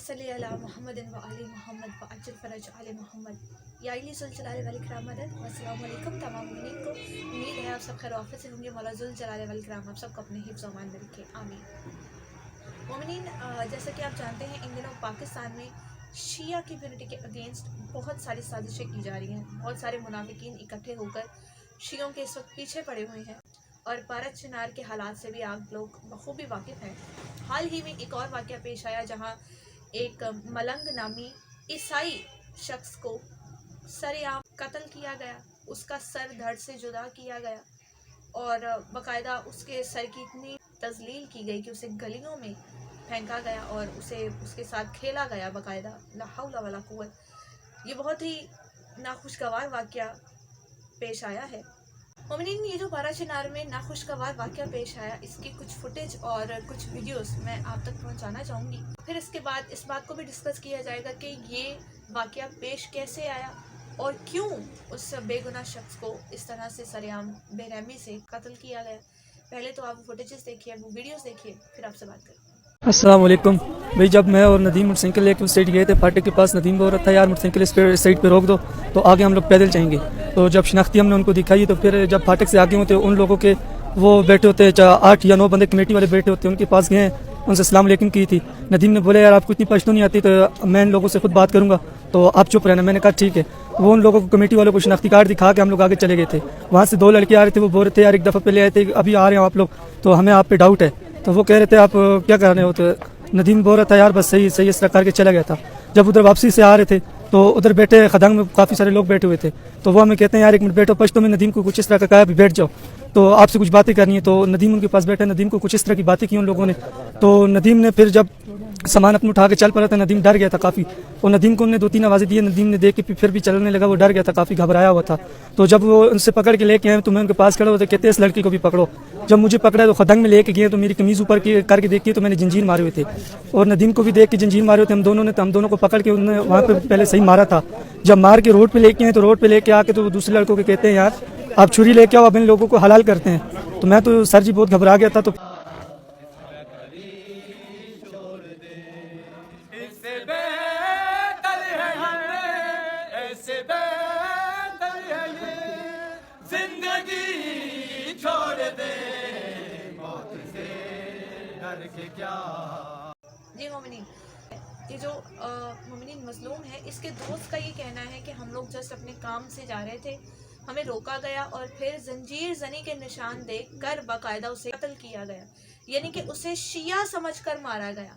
सल्ली अला मुहम्मदिन व आलि मुहम्मद व अज्जल फरज आले मोहम्मद या अली जुल जलाल वल इकराम मदद। अस्सलाम वालेकुम तमाम मुमिनीन को। उम्मीद है आप सब खैर आफियत से होंगे। मौला जुल जलाल वल इकराम आप सबको अपने हिफ्ज़ व अमान में रखे, आमीन। मुमिनीन, जैसा कि आप जानते हैं, इन दिनों पाकिस्तान में शिया कम्युनिटी के अगेंस्ट बहुत सारी साजिशें की जा रही हैं। बहुत सारे मुनाफिकीन इकट्ठे होकर शियों के इस वक्त पीछे पड़े हुए हैं और पारा चिनार के हालात से भी आप लोग बखूबी वाकिफ़ हैं। हाल ही में एक और वाक़या पेश आया जहां एक मलंग नामी ईसाई शख्स को सरेआम कत्ल किया गया, उसका सर धड़ से जुदा किया गया और बाकायदा उसके सर की इतनी तजलील की गई कि उसे गलियों में फेंका गया और उसे उसके साथ खेला गया बाकायदा। ला हौला वला कुव्वत। ये बहुत ही नाखुशगवार वाक़या पेश आया है। मोमिनीन, ये जो पारा चिनार में नाखुशगवार वाक़या पेश आया, इसकी कुछ फुटेज और कुछ वीडियोस मैं आप तक पहुंचाना चाहूँगी। फिर इसके बाद इस बात को भी डिस्कस किया जाएगा कि ये वाक़या पेश कैसे आया और क्यों उस बेगुनाह शख्स को इस तरह से सरेआम बेरहमी से कत्ल किया गया। पहले तो आप फुटेजेस देखिए, वो वीडियोस देखिए, फिर आपसे बात करें। अस्सलाम वालेकुम भाई। जब मैं और नदीम मोटरसाइकिल लेकर उस साइड गए थे फाटक के पास, नदीम बोल रहा था यार मोटरसाइकिल इस साइड पे रोक दो, तो आगे हम लोग पैदल जाएंगे। तो जब शनाख्ती हमने उनको दिखाई तो फिर जब फाटक से आगे होते उन लोगों के वो बैठे होते 8 या 9 बंदे कमेटी वाले बैठे होते, उनके पास गए, उनसे अस्सलाम वालेकुम की थी। नदीम ने बोला यार आपको इतनी पश्तो नहीं आती तो मैं इन लोगों से खुद बात करूँगा, तो आप चुप रहना। मैंने कहा ठीक है। वो उन लोगों को कमेटी वालों को शनाख्ती कार्ड दिखा के हम लोग आगे चले गए थे। वहाँ से 2 लड़के आ रहे थे, वो बोल रहे थे यार एक दफ़ा पहले आए थे, अभी आ रहे हो आप लोग, तो हमें आप पे डाउट है। तो वो कह रहे थे आप क्या कर रहे हो, तो नदीम बोल रहा था यार बस सही इस तरह करके चला गया था। जब उधर वापसी से आ रहे थे तो उधर बैठे खदंग में काफ़ी सारे लोग बैठे हुए थे, तो वो हमें कहते हैं यार एक मिनट बैठो। पश्तो में नदीम को कुछ इस तरह का कहा अभी बैठ जाओ, तो आपसे कुछ बातें करनी है। तो नदीम उनके पास बैठा, नदीम को कुछ इस तरह की बातें की उन लोगों ने। तो नदीम ने फिर जब सामान अपने उठा के चल पड़ा था, नदीम डर गया था काफ़ी, और नदीम को उन्होंने 2-3 आवाज़ें दी। नदीम ने देख के फिर भी चलने लगा, वो डर गया था, काफ़ी घबराया हुआ था। तो जब वो उनसे पकड़ के लेके आए तो मैं उनके पास खड़ा हुआ था, कहते इस लड़की को भी पकड़ो। जब मुझे पकड़ा तो खदंग में लेके गए तो मेरी कमीज़ ऊपर करके देखी तो मैंने जंजीर मारे हुए थे, और नदीम को भी देख के जंजीर मारे हुए थे। हम दोनों को पकड़ के उन्होंने वहाँ पे पहले सही मारा था। जब मार के रोड पे लेके आए तो रोड पे लेके आके तो दूसरे लड़कों के कहते हैं यार आप छुरी लेके आओ, अब इन लोगों को हलाल करते हैं। तो मैं तो सर जी बहुत घबरा गया था। तो जी मोमिनीन, ये जो मोमिनीन मजलूम है, इसके दोस्त का ये कहना है कि हम लोग जस्ट अपने काम से जा रहे थे, हमें रोका गया और फिर जंजीर जनी के निशान देख कर बाकायदा उसे कत्ल किया गया, यानी कि उसे शिया समझकर मारा गया।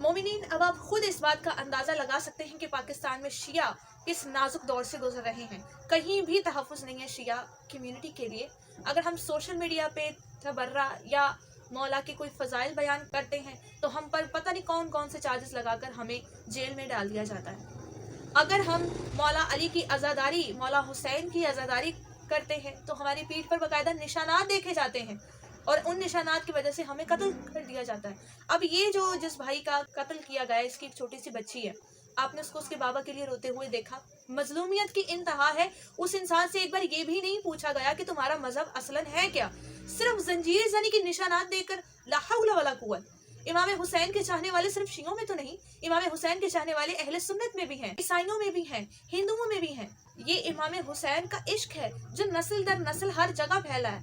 मोमिनीन, अब आप खुद इस बात का अंदाज़ा लगा सकते हैं कि पाकिस्तान में शिया किस नाजुक दौर से गुजर रहे हैं। कहीं भी तहफ़्फ़ुज़ नहीं है शिया कम्युनिटी के लिए। अगर हम सोशल मीडिया पे तबर्रा या मौला के कोई फ़ज़ाइल बयान करते हैं तो हम पर पता नहीं कौन कौन से चार्जेस लगाकर हमें जेल में डाल दिया जाता है। अगर हम मौला अली की अज़ादारी, मौला हुसैन की अज़ादारी करते हैं तो हमारी पीठ पर बाकायदा निशानात देखे जाते हैं और उन निशानात की वजह से हमें कत्ल कर दिया जाता है। अब ये जो जिस भाई का कत्ल किया गया है, इसकी एक छोटी सी बच्ची है, आपने उसको उसके बाबा के लिए रोते हुए देखा। मजलूमियत की इंतहा है। उस इंसान से एक बार ये भी नहीं पूछा गया कि तुम्हारा मजहब असलन है क्या। सिर्फ जंजीर जनी के निशानात देकर ला हौला वला कुव्वत। इमाम हुसैन के चाहने वाले सिर्फ शियों में तो नहीं, इमाम हुसैन के चाहने वाले अहले सुन्नत में भी हैं, ईसाइयों में भी हैं, हिंदुओं में भी हैं। ये इमाम हुसैन का इश्क है जो नस्ल दर नस्ल हर जगह फैला है।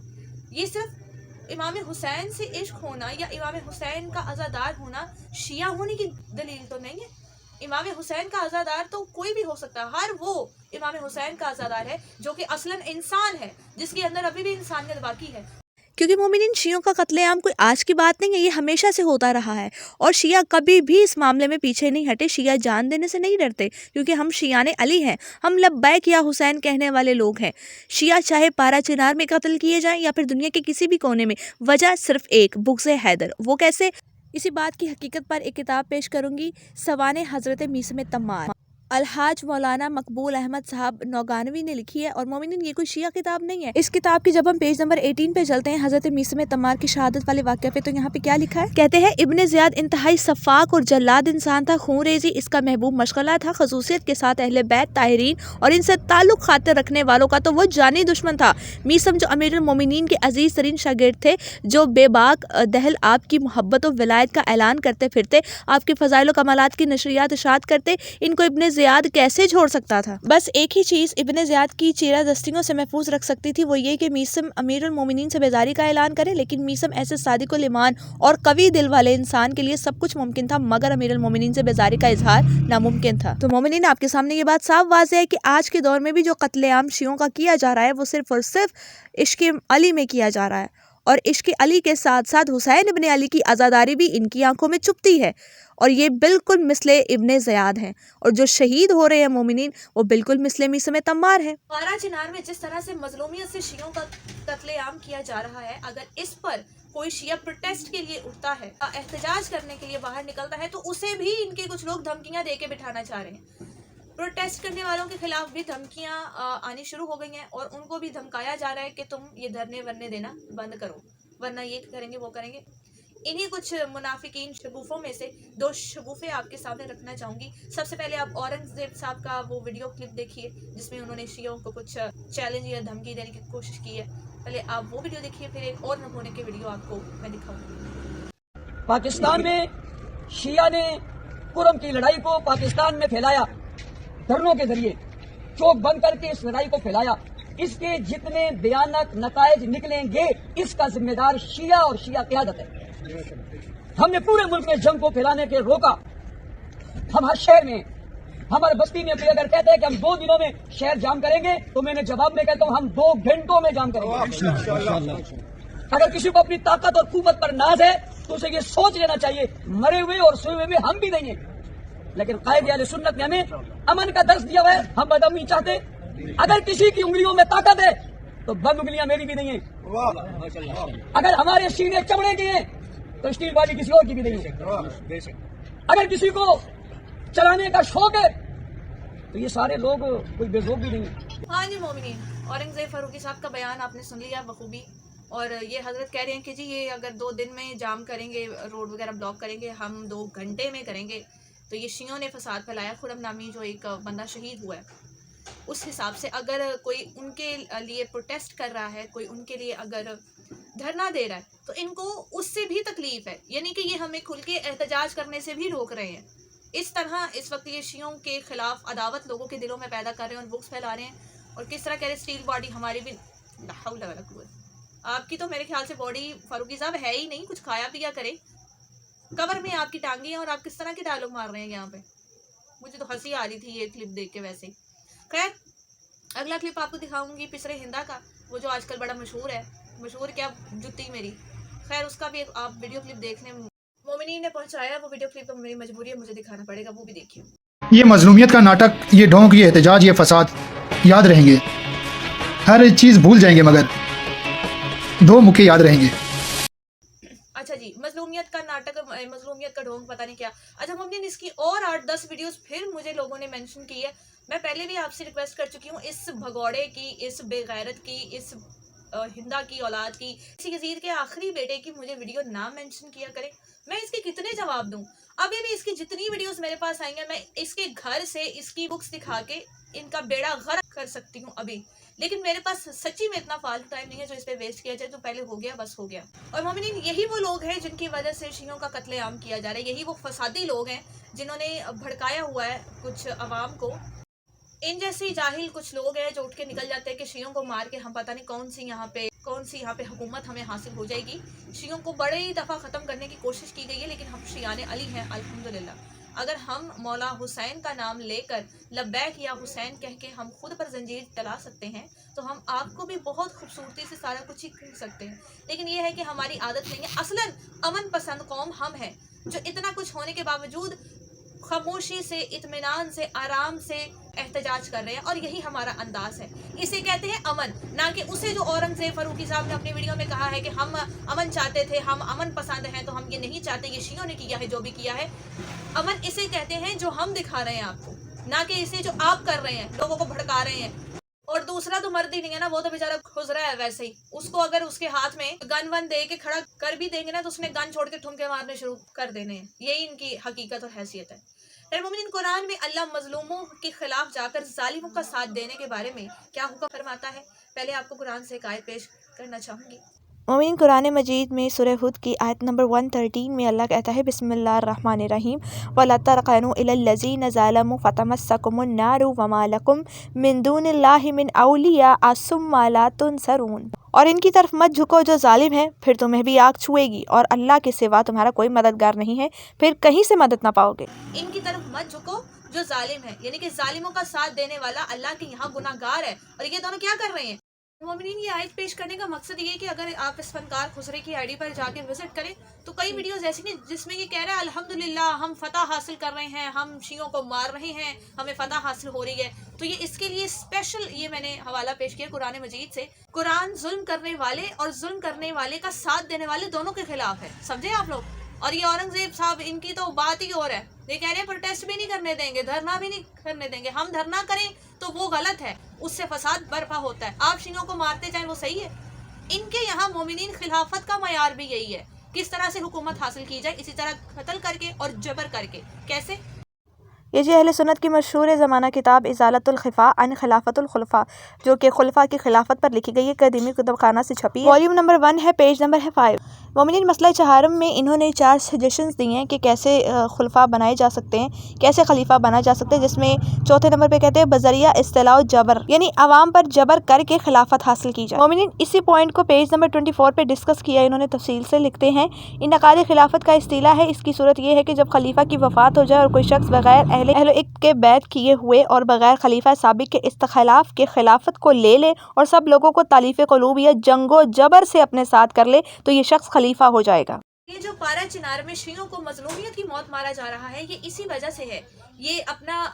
ये सिर्फ इमाम हुसैन से इश्क होना या इमाम हुसैन का अज़ादार होना शिया होने की दलील तो नहीं है। इमाम हुसैन का अज़ादार तो कोई भी हो सकता है। हर वो इमाम हुसैन का अज़ादार है जो कि असलन इंसान है, जिसके अंदर अभी भी इंसानियत बाकी है। क्योंकि मोमिनीन, शियों का कत्लेआम कोई आज की बात नहीं है, ये हमेशा से होता रहा है और शिया कभी भी इस मामले में पीछे नहीं हटे। शिया जान देने से नहीं डरते क्योंकि हम शियाने अली हैं, हम लब्बैक या हुसैन कहने वाले लोग हैं। शिया चाहे पारा चिनार में कत्ल किए जाएं या फिर दुनिया के किसी भी कोने में, वजह सिर्फ एक, बुग़्ज़ हैदर। वो कैसे, इसी बात की हकीकत पर एक किताब पेश करूंगी, सवाने हज़रत मीसम तम्मार। अलहाज मौलाना मकबूल अहमद साहब नौगानवी ने लिखी है। और मोमिनीन ये कोई शिया किताब नहीं है। इस किताब की जब हम पेज नंबर 18 पे चलते हैं हजरत मीसम तम्मार की शहादत वाले वाक़या पे, तो यहाँ पे क्या लिखा है? कहते हैं इब्ने ज़ियाद इंतहाई सफ़ाक और जल्लाद इंसान था। खूनरेज़ी इसका महबूब मशगला था। खसूसियत के साथ अहले बैत ताहिरीन और इनसे ताल्लुक़ खातिर रखने वालों का तो वो जानी दुश्मन था। मीसम जो अमीरुल मोमिनीन के अजीज़ तरीन शागिर्द थे, जो बेबाक दहल आपकी मोहब्बत और विलायत का ऐलान करते फिरते, आपके फ़ज़ाइल व कमालात की नशरियात इशात करते, इनको इब्ने ज़ियाद कैसे छोड़ सकता था? बस एक ही चीज़ इब्ने ज़ियाद की चेहरा दस्तियों से महफूज रख सकती थी, वो ये कि मीसम अमीरुल मोमिनीन से बेजारी का ऐलान करे। लेकिन मीसम ऐसे सादिकुल ईमान और कवी दिल वाले इंसान के लिए सब कुछ मुमकिन था, मगर अमीरुल मोमिनीन से बेजारी का इजहार नामुमकिन था। तो मोमिनीन, आपके सामने ये बात साफ वाज़ेह है कि आज के दौर में भी जो कत्लेआम शियों का किया जा रहा है वो सिर्फ और सिर्फ इश्क़ अली में किया जा रहा है। और इश्क़ अली के साथ साथ हुसैन इब्ने अली की आज़ादारी भी इनकी आंखों में चुभती है। और ये बिल्कुल मिसले इब्ने ज़ियाद हैं। और जो शहीद हो रहे हैं मोमिनीन, वो बिल्कुल मिसले मीसम तम्मार है। बारा चिनार में जिस तरह से मजलूमियत से शियों का कत्लेआम किया जा रहा है, अगर इस पर कोई शिया प्रोटेस्ट के लिए उठता है, एहतजाज करने के लिए बाहर निकलता है, तो उसे भी इनके कुछ लोग धमकियां दे के बिठाना चाह रहे हैं। प्रोटेस्ट करने वालों के खिलाफ भी धमकियां आनी शुरू हो गई हैं और उनको भी धमकाया जा रहा है कि तुम ये धरने वरने देना बंद करो, वरना ये करेंगे वो करेंगे। इन्हीं कुछ मुनाफिकीन शगुफों में से दो शगुफे आपके सामने रखना चाहूँगी। सबसे पहले आप औरंगजेब साहब का वो वीडियो क्लिप देखिए जिसमें उन्होंने शियों को कुछ चैलेंज या धमकी देने की कोशिश की है। पहले आप वो वीडियो देखिए, फिर एक और नमूने के वीडियो आपको मैं दिखाऊंगी। पाकिस्तान में शिया ने कुरम की लड़ाई को पाकिस्तान में फैलाया, धरनों के जरिए चौक बंद करके इस लड़ाई को फैलाया। इसके जितने भयानक नतायज निकलेंगे, इसका जिम्मेदार शिया और शिया क़यादत है। हमने पूरे मुल्क में जंग को फैलाने के रोका। हम हर शहर में, हमारे बस्ती में अगर कहते हैं कि हम 2 दिनों में शहर जाम करेंगे, तो मैंने जवाब में कहता हूं हम 2 घंटों में जाम करेंगे। अगर किसी को अपनी ताकत और कुव्वत पर नाज है तो उसे ये सोच लेना चाहिए, मरे हुए और सोए हुए में हम भी नहीं है। लेकिन कायदे अहले सुन्नत ने हमें अमन का दर्स दिया हुआ है, हम बदअमन नहीं चाहते। अगर किसी की उंगलियों में ताकत है तो बंद उंगलियां मेरी भी नहीं है। अगर हमारे सीने चमड़े के हैं तो स्टील बॉडी किसी और की भी नहीं है। अगर किसी को चलाने का शौक है तो ये सारे लोग कोई बेजोग भी नहीं है। हाँ जी मोमिनीन, औरंगजेब फारूकी साहब का बयान आपने सुन लिया बखूबी। और ये हजरत कह रहे हैं कि जी ये अगर 2 दिन में जाम करेंगे, रोड वगैरह ब्लॉक करेंगे, हम 2 घंटे में करेंगे। तो ये शियों ने फसाद फैलाया। खुरम नामी जो एक बंदा शहीद हुआ है, उस हिसाब से अगर कोई उनके लिए प्रोटेस्ट कर रहा है, कोई उनके लिए अगर धरना दे रहा है, तो इनको उससे भी तकलीफ है। यानी कि ये हमें खुल के एहतजाज करने से भी रोक रहे हैं। इस तरह इस वक्त ये शियों के खिलाफ अदावत लोगों के दिलों में पैदा कर रहे हैं और बुक्स फैला रहे हैं। और किस तरह कह रहे हैं स्टील बॉडी हमारी भी, आपकी तो मेरे ख्याल से बॉडी फारूकी साहब है ही नहीं, कुछ खाया पिया करे। कबर में आपकी टांगी है और आप किस तरह के डायलॉग मार रहे हैं यहाँ पे। मुझे तो हंसी आ रही थी ये क्लिप देख के। वैसे खैर अगला क्लिप आपको दिखाऊंगी पिसरे हिंदा का, वो जो आजकल बड़ा मशहूर है। मशहूर क्या, जुत्ती मेरी। खैर उसका भी आप वीडियो क्लिप देख लें। मोमिनीन ने पहुंचाया वो वीडियो क्लिप, तो मेरी मजबूरी है, मुझे दिखाना पड़ेगा, वो भी देखिए। ये मजलूमियत का नाटक, ये ढोंग, ये एहतजाज, ये फसाद याद रहेंगे। हर चीज़ भूल जाएंगे मगर 2 मुखे याद रहेंगे। अच्छा जी, मजलूमियत का नाटक, मजलूमियत का ढोंग, पता नहीं क्या। अच्छा मोमिनीन, इसकी और 8-10 वीडियोस फिर मुझे लोगों ने मेंशन की है। मैं पहले भी आपसे रिक्वेस्ट कर चुकी हूँ, इस भगौड़े की, इस बेगैरत की, इस हिंदा की औलाद की, इसी यजीद के आखिरी बेटे की मुझे वीडियो ना मेंशन किया करें। मैं इसके कितने जवाब दूं? अभी भी इसकी जितनी वीडियोस मेरे पास आई हैं, मैं इसके घर से इसकी बुक्स दिखा के इनका बेड़ा गर्क कर सकती हूँ अभी। लेकिन मेरे पास सच्ची में इतना फालतू टाइम नहीं है जो इस पे वेस्ट किया जाए। तो पहले हो गया, बस हो गया। और मोमिनीन, यही वो लोग हैं जिनकी वजह से शियों का कत्लेआम किया जा रहा है। यही वो फसादी लोग हैं जिन्होंने भड़काया हुआ है कुछ अवाम को। इन जैसे जाहिल कुछ लोग हैं जो उठ के निकल जाते हैं कि शियों को मार के हम पता नहीं कौन सी यहाँ पे हुकूमत हमें हासिल हो जाएगी। शियों को बड़े ही दफ़ा ख़त्म करने की कोशिश की गई है, लेकिन हम शियाने अली हैं अल्हम्दुलिल्लाह। अगर हम मौला हुसैन का नाम लेकर लब्बैक या हुसैन कह के हम खुद पर जंजीर चला सकते हैं, तो हम आपको भी बहुत खूबसूरती से सारा कुछ ही कर सकते हैं। लेकिन ये है कि हमारी आदत नहीं है। असलन अमन पसंद कौम हम हैं, जो इतना कुछ होने के बावजूद खामोशी से, इत्मीनान से, आराम से एहतजाज कर रहे हैं। और यही हमारा अंदाज है। इसे कहते हैं अमन, ना कि उसे जो औरंगजेब फारूकी साहब ने अपनी वीडियो में कहा है कि हम अमन चाहते थे, हम अमन पसंद हैं, तो हम ये नहीं चाहते। ये शियों ने किया है जो भी किया है। अमन इसे कहते हैं जो हम दिखा रहे हैं आपको। نہ کہ اسے جو آپ کر رہے ہیں، لوگوں کو بھڑکا رہے ہیں. اور دوسرا تو مرد ہی نہیں ہے نا، وہ تو بیچارہ کھز رہا ہے ویسے ہی. اس کو اگر اس کے ہاتھ میں گن ون دے کے کھڑا کر بھی دیں گے نا تو اس نے گن چھوڑ کے ٹھمکے مارنے شروع کر دینے ہیں. یہی ان کی حقیقت اور حیثیت ہے. مومنین، قرآن میں اللہ مظلوموں کے خلاف جا کر ظالموں کا ساتھ دینے کے بارے میں کیا حکم فرماتا ہے؟ پہلے آپ کو قرآن سے ایک آیت پیش کرنا چاہوں گی. مومن، قرآن مجید میں سورہ ہود کی آیت نمبر 113 میں اللہ کہتا ہے بسم اللہ الرحمن الرحیم وَلَا تَرْكَنُوا إِلَى الَّذِينَ ظَلَمُوا فَتَمَسَّكُمُ النَّارُ وَمَا لَكُم مِّن دُونِ اللَّهِ مِنْ أَوْلِيَاءَ ثُمَّ لَا تُنصَرُونَ. اور ان کی طرف مت جھکو جو ظالم ہیں، پھر تمہیں بھی آگ چھوئے گی، اور اللہ کے سوا تمہارا کوئی مددگار نہیں ہے، پھر کہیں سے مدد نہ پاؤ گے. ان کی طرف مت جھکو جو ظالم ہے، یعنی کہ ظالموں کا ساتھ دینے والا اللہ کے یہاں گناہ گار ہے. اور یہ دونوں کیا کر رہے ہیں؟ مومنین، یہ آیت پیش کرنے کا مقصد یہ ہے کہ اگر آپ اس فنکار خسرے کی آئی ڈی پر جا کے وزٹ کریں تو کئی ویڈیوز ایسی ہیں جس میں یہ کہہ رہا ہے الحمدللہ ہم فتح حاصل کر رہے ہیں، ہم شیعوں کو مار رہے ہیں، ہمیں فتح حاصل ہو رہی ہے. تو یہ اس کے لیے اسپیشل یہ میں نے حوالہ پیش کیا قرآن مجید سے. قرآن ظلم کرنے والے اور ظلم کرنے والے کا ساتھ دینے والے دونوں کے خلاف ہے. سمجھے آپ لوگ؟ اور یہ اورنگزیب صاحب، ان کی تو بات ہی اور ہے. یہ کہہ رہے ہیں پروٹیسٹ بھی نہیں کرنے دیں گے، دھرنا بھی نہیں کرنے دیں گے. ہم دھرنا کریں تو وہ غلط ہے، اس سے فساد برپا ہوتا ہے. آپ شیعوں کو مارتے جائیں وہ صحیح ہے. ان کے یہاں مومنین خلافت کا معیار بھی یہی ہے، کس طرح سے حکومت حاصل کی جائے، اسی طرح قتل کر کے اور جبر کر کے. کیسے؟ یہ جی اہل سنت کی مشہور زمانہ کتاب ازالت الخفا عن خلافت الخلفاء، جو کہ خلفاء کی خلافت پر لکھی گئی ہے، قدیمی کتب خانہ سے چھپی ہے. والیوم نمبر 1 ہے، پیج نمبر ہے 5. مومنین، مسئلہ چہارم میں انہوں نے 4 سجیشنز دی ہیں کہ کیسے خلفاء بنائے جا سکتے ہیں، کیسے خلیفہ بنا جا سکتے ہیں، جس میں چوتھے نمبر پہ کہتے ہیں بذریعہ اصطلاح و جبر، یعنی عوام پر جبر کر کے خلافت حاصل کی جائے. مومنین، اسی پوائنٹ کو پیج نمبر 24 پہ ڈسکس کیا انہوں نے تفصیل سے. لکھتے ہیں انعقاد خلافت کا اصطلاح ہے، اس کی صورت یہ ہے کہ جب خلیفہ کی وفات ہو جائے اور کوئی شخص بغیر اہل عقد کے بیعت کیے ہوئے اور بغیر خلیفہ سابق کے استخلاف کے خلافت کو لے لے اور سب لوگوں کو تالیف قلوب یا جنگ و جبر سے اپنے ساتھ کر لے تو یہ شخص خلیفہ ہو جائے گا. یہ جو پارا چنار میں شیعوں کو مظلومیت کی موت مارا جا رہا ہے، یہ اسی وجہ سے ہے. یہ اپنا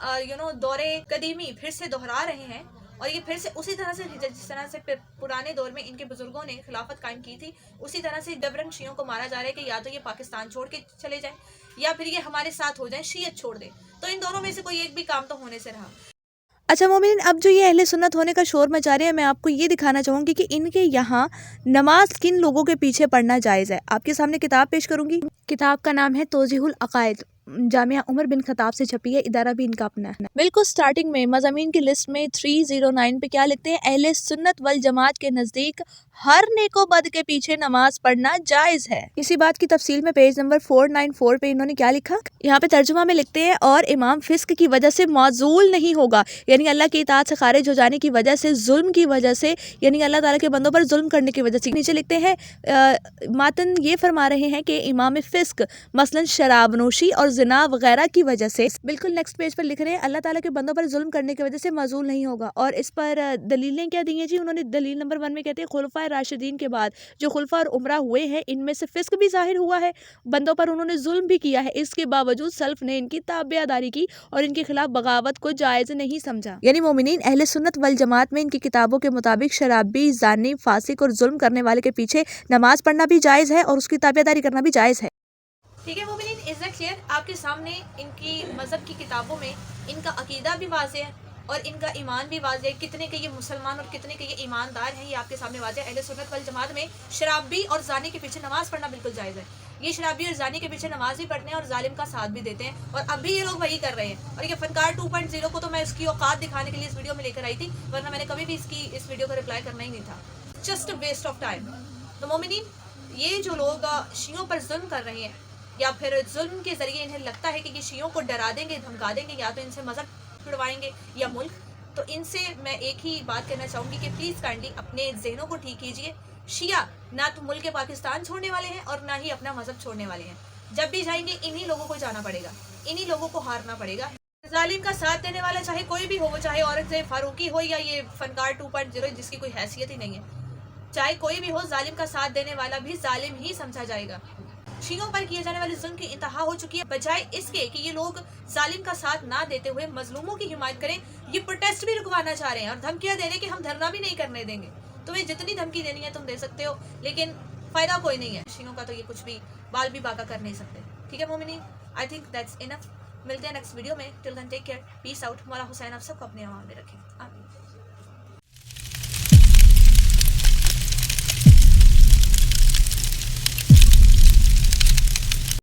دور قدیمی پھر سے دہرا رہے ہیں، اور یہ پھر سے اسی طرح سے جس طرح سے پرانے دور میں ان کے بزرگوں نے خلافت قائم کی تھی، اسی طرح سے جبرن شیعوں کو مارا جا رہا ہے کہ یا تو یہ پاکستان چھوڑ کے چلے جائیں یا پھر یہ ہمارے ساتھ ہو جائیں، شیعت چھوڑ دیں. تو ان دونوں میں سے کوئی ایک بھی کام تو ہونے سے رہا. اچھا مومنین، اب جو یہ اہل سنت ہونے کا شور مچا رہے ہیں، میں آپ کو یہ دکھانا چاہوں گی کہ ان کے یہاں نماز کن لوگوں کے پیچھے پڑھنا جائز ہے. آپ کے سامنے کتاب پیش کروں گی. کتاب کا نام ہے توضیح العقائد، جامعہ عمر بن خطاب سے چھپی ہے، ادارہ بھی ان کا اپنا ہے. بالکل سٹارٹنگ میں مضامین کی لسٹ میں 309 پہ کیا لکھتے ہیں؟ اہل سنت والجماعت کے نزدیک ہر نیک و بد کے پیچھے نماز پڑھنا جائز ہے. اسی بات کی تفصیل میں پیج نمبر 494 پہ انہوں نے کیا لکھا؟ یہاں پہ ترجمہ میں لکھتے ہیں اور امام فسق کی وجہ سے معزول نہیں ہوگا، یعنی اللہ کی اطاعت سے خارج ہو جانے کی وجہ سے، ظلم کی وجہ سے، یعنی اللہ تعالیٰ کے بندوں پر ظلم کرنے کی وجہ سے. نیچے لکھتے ہیں ماتن یہ فرما رہے ہیں کہ امام فسق مثلا شراب نوشی اور زنا وغیرہ کی وجہ سے. بالکل نیکسٹ پیج پر لکھ رہے ہیں اللہ تعالیٰ کے بندوں پر ظلم کرنے کی وجہ سے معزول نہیں ہوگا. اور اس پر دلیلیں کیا دی ہیں جی؟ انہوں نے دلیل نمبر 1 میں کہتے ہیں خلفائے راشدین کے بعد جو خلفاء اور عمرہ ہوئے ہیں ان میں سے فسق بھی ظاہر ہوا ہے، بندوں پر انہوں نے ظلم بھی کیا ہے، اس کے باوجود سلف نے ان کی تابعداری کی اور ان کے خلاف بغاوت کو جائز نہیں سمجھا. یعنی مومنین، اہل سنت والجماعت میں ان کی کتابوں کے مطابق شرابی، زانی، فاسق اور ظلم کرنے والے کے پیچھے نماز پڑھنا بھی جائز ہے اور اس کی تابعداری کرنا بھی جائز ہے. ٹھیک ہے مومنین، از اٹ کلیئر؟ آپ کے سامنے ان کی مذہب کی کتابوں میں ان کا عقیدہ بھی واضح ہے اور ان کا ایمان بھی واضح ہے. کتنے کے یہ مسلمان اور کتنے کے یہ ایماندار ہیں، یہ آپ کے سامنے واضح ہے. اہل سنت والجماعت میں شرابی اور زانی کے پیچھے نماز پڑھنا بالکل جائز ہے. یہ شرابی اور زانی کے پیچھے نماز بھی پڑھتے ہیں اور ظالم کا ساتھ بھی دیتے ہیں، اور اب بھی یہ لوگ وہی کر رہے ہیں. اور یہ فنکار 2.0 کو تو میں اس کی اوقات دکھانے کے لیے اس ویڈیو میں لے کر آئی تھی، ورنہ میں نے کبھی بھی اس ویڈیو کا رپلائی کرنا ہی نہیں تھا. Just waste of time. تو مومنین، یہ جو لوگ شیعوں پر ظلم کر رہے ہیں یا پھر ظلم کے ذریعے انہیں لگتا ہے کہ یہ شیعوں کو ڈرا دیں گے، دھمکا دیں گے، یا تو ان سے مذہب چھڑوائیں گے یا ملک، تو ان سے میں ایک ہی بات کہنا چاہوں گی کہ پلیز کائنڈلی اپنے ذہنوں کو ٹھیک کیجیے. شیعہ نہ تو ملک پاکستان چھوڑنے والے ہیں اور نہ ہی اپنا مذہب چھوڑنے والے ہیں. جب بھی جائیں گے انہی لوگوں کو جانا پڑے گا، انہی لوگوں کو ہارنا پڑے گا. ظالم کا ساتھ دینے والا چاہے کوئی بھی ہو، وہ چاہے اورنگزیب فاروقی ہو یا یہ فنکار 2.0 جس کی کوئی حیثیت ہی نہیں ہے، چاہے کوئی بھی ہو، ظالم کا ساتھ دینے والا بھی ظالم ہی سمجھا جائے گا. شیعوں پر کیے جانے والے ظلم کی انتہا ہو چکی ہے. بجائے اس کے کہ یہ لوگ ظالم کا ساتھ نہ دیتے ہوئے مظلوموں کی حمایت کریں، یہ پروٹیسٹ بھی رکوانا چاہ رہے ہیں اور دھمکیاں دے رہے ہیں کہ ہم دھرنا بھی نہیں کرنے دیں گے. تمہیں جتنی دھمکی دینی ہے تم دے سکتے ہو، لیکن فائدہ کوئی نہیں ہے. شیعوں کا تو یہ کچھ بھی بال بھی باقا کر نہیں سکتے. ٹھیک ہے مومنین، آئی تھنک دیٹس انف. ملتے ہیں نیکسٹ ویڈیو میں. ٹل دین ٹیک کیئر, پیس آؤٹ. مولا حسین آپ سب کو اپنے امان میں رکھیں. آمین.